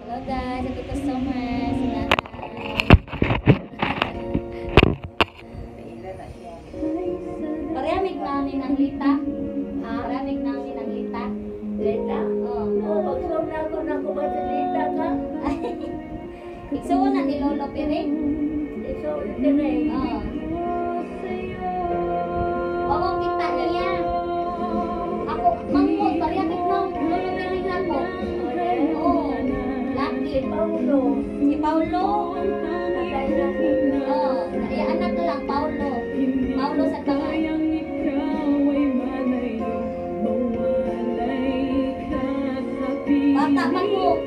Hello guys, ito customer si nanay. Parehamig namin ng lita. Parehamig namin ng lita. Lita? Oh. Magsawag na ako na kung ba't lita ka? Ikso na ni Lolo Piring. Iso, tinig. Oh. Oo, kita niya. Ako, mangkot, parehamig ng Lolo Piring ako. Oo. Laki. Paulo. Si Paulo. Patay na siya. Oh, ay anak ko lang, Paulo. Paulo sa tangan. Bata man mo.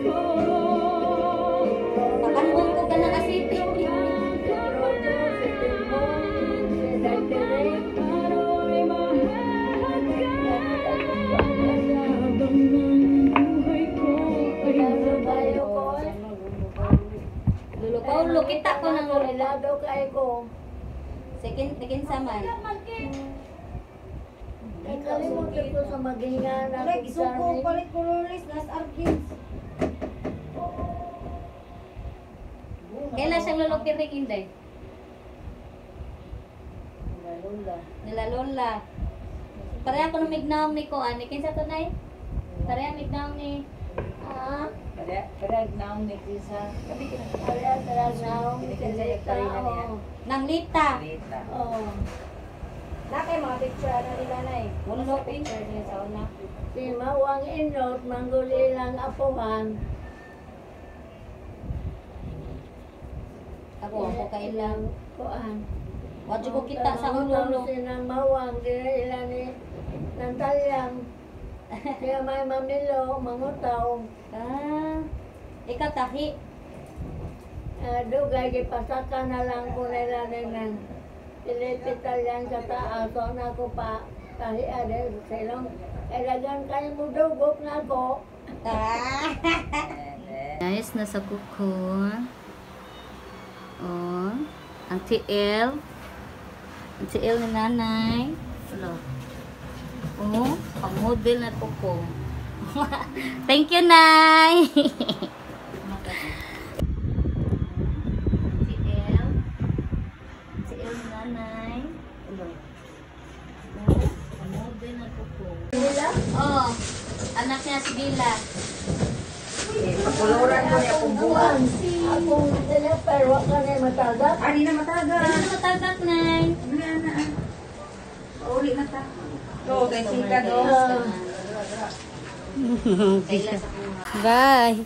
Pakanbong ko ka ng asiti. Rodo, si Timon, si Dagdirig. Lalo kayo ko eh. Lolo Paulo, kita ko ng Lolo. Lado kayo ko. Second saman. Nakalimutan ko sa maghinga na Like, isuko, palit ko lulis, nas argins. Kailan siyang Lolo Piring hindi? Lalo. Nila Lola. Pareha ko ng mignaong ni Koan. Kinsa to nay? Pareha mignaong ni... Parag naong ni Kisa. Kaya talagang Kinsa oo. Nang Lita. Oo. Nakay mga picture na nila na eh. Ulo picture niya sa una. Si Mawang Inot, mangguli lang apuhan. Ako kailang. Kuan. Wadyo ko kita sa ulo. Sinang Mawang, ilan ni Nantalyang. Kaya may mamilo, mangutaw. Ikaw tahi. Dugay, gipasaka na lang ko nila ng Pilipitalyan sa taas. So na ko pa, kahit ade, silong. Kailangan kayo mo dugok na ko. Guys, nasa kuko. Oh, ang TL. Ang TL ni nanay. Hello. Oh, pang model na kuko. Thank you, Nay. TL. TL ni nanay. Hello. Oh, pang model na kuko. Oh, anak niya si Bila. Kapuluran ko niya kung buwan. Akong pero wak ka na matagat. Ani na matagal. Ano matagak, Nay? Uli na ta. So, kay Sika do. Bye.